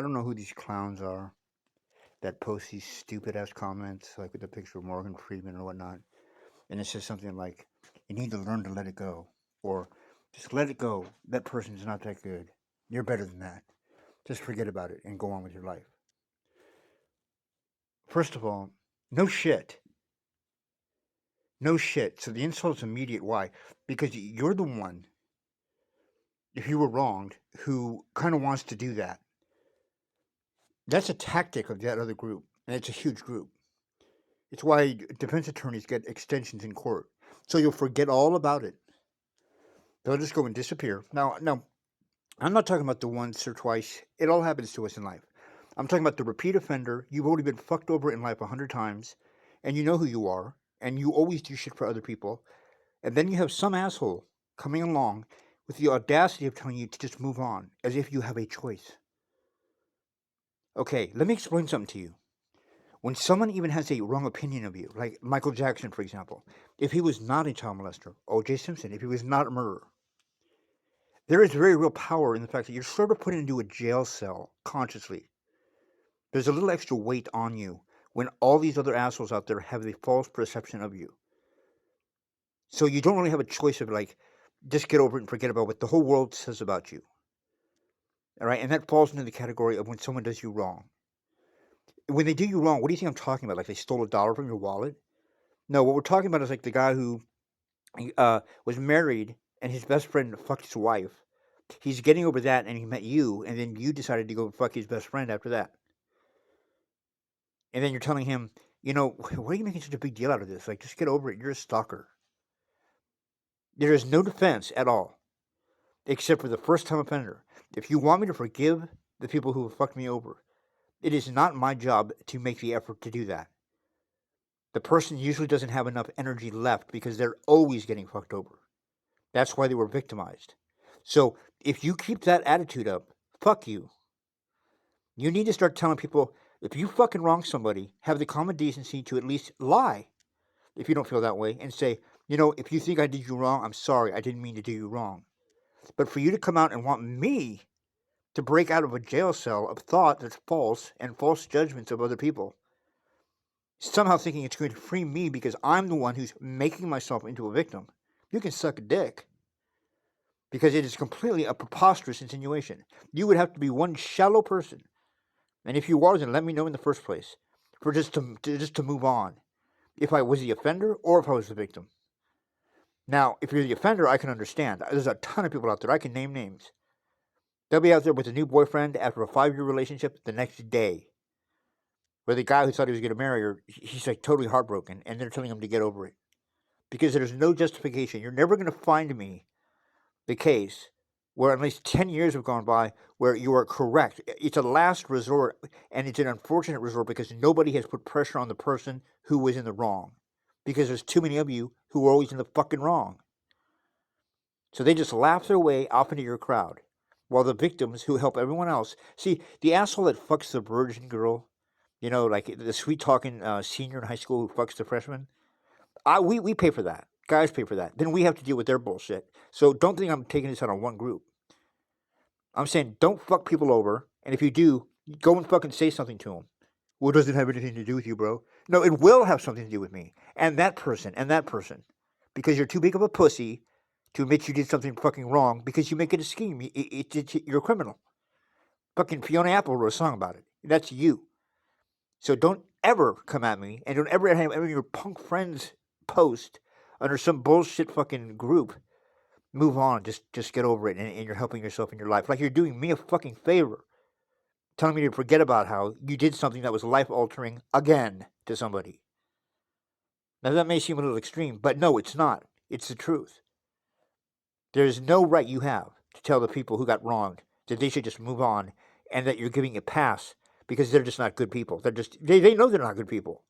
I don't know who these clowns are that post these stupid ass comments, like with the picture of Morgan Freeman or whatnot, and it says something like, "You need to learn to let it go," or "Just let it go. That person's not that good. You're better than that. Just forget about it and go on with your life." First of all, no shit. No shit. So the insult's immediate. Why? Because you're the one, if you were wronged, who kind of wants to do that. That's a tactic of that other group, and it's a huge group. It's why defense attorneys get extensions in court. So you'll forget all about it. They'll just go and disappear. Now, I'm not talking about the once or twice. It all happens to us in life. I'm talking about the repeat offender. You've already been fucked over in life 100 times, and you know who you are, and you always do shit for other people. And then you have some asshole coming along with the audacity of telling you to just move on, as if you have a choice. Okay, let me explain something to you. When someone even has a wrong opinion of you, like Michael Jackson, for example, if he was not a child molester, O.J. Simpson, if he was not a murderer, there is very real power in the fact that you're sort of put into a jail cell consciously. There's a little extra weight on you when all these other assholes out there have a false perception of you. So you don't really have a choice of like, just get over it and forget about what the whole world says about you. All right, and that falls into the category of when someone does you wrong. When they do you wrong, what do you think I'm talking about? Like they stole $1 from your wallet? No, what we're talking about is like the guy who was married and his best friend fucked his wife. He's getting over that, and he met you, and then you decided to go fuck his best friend after that. And then you're telling him, why are you making such a big deal out of this? Like, just get over it. You're a stalker. There is no defense at all, except for the first time offender. If you want me to forgive the people who have fucked me over, it is not my job to make the effort to do that. The person usually doesn't have enough energy left because they're always getting fucked over. That's why they were victimized. So if you keep that attitude up, fuck you. You need to start telling people, if you fucking wrong somebody, have the common decency to at least lie if you don't feel that way and say, if you think I did you wrong, I'm sorry. I didn't mean to do you wrong. But for you to come out and want me to break out of a jail cell of thought that's false and false judgments of other people, somehow thinking it's going to free me because I'm the one who's making myself into a victim, you can suck a dick. Because it is completely a preposterous insinuation. You would have to be one shallow person, and if you are, then let me know in the first place, for just to move on, if I was the offender or if I was the victim. Now, if you're the offender, I can understand. There's a ton of people out there. I can name names. They'll be out there with a new boyfriend after a 5-year relationship the next day, where the guy who thought he was going to marry her, he's like totally heartbroken, and they're telling him to get over it. Because there's no justification. You're never going to find me the case where at least 10 years have gone by where you are correct. It's a last resort, and it's an unfortunate resort because nobody has put pressure on the person who was in the wrong. Because there's too many of you who are always in the fucking wrong. So they just laugh their way off into your crowd. While the victims who help everyone else. See, the asshole that fucks the virgin girl, like the sweet talking senior in high school who fucks the freshman, we pay for that. Guys pay for that. Then we have to deal with their bullshit. So don't think I'm taking this out on one group. I'm saying don't fuck people over, and if you do, go and fucking say something to them. Well, it doesn't have anything to do with you, bro. No, it will have something to do with me and that person and that person, because you're too big of a pussy to admit you did something fucking wrong because you make it a scheme. You're a criminal. Fucking Fiona Apple wrote a song about it. That's you. So don't ever come at me, and don't ever have any of your punk friends post under some bullshit fucking group. Move on. Just get over it, and you're helping yourself in your life. Like you're doing me a fucking favor, telling me to forget about how you did something that was life-altering again to somebody. Now that may seem a little extreme, but no, it's not. It's the truth. There is no right you have to tell the people who got wronged that they should just move on, and that you're giving a pass because they're just not good people. They know they're not good people.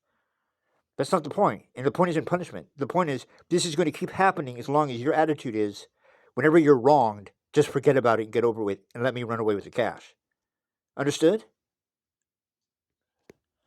That's not the point. And the point isn't punishment. The point is this is going to keep happening as long as your attitude is, whenever you're wronged, just forget about it and get over with and let me run away with the cash. Understood?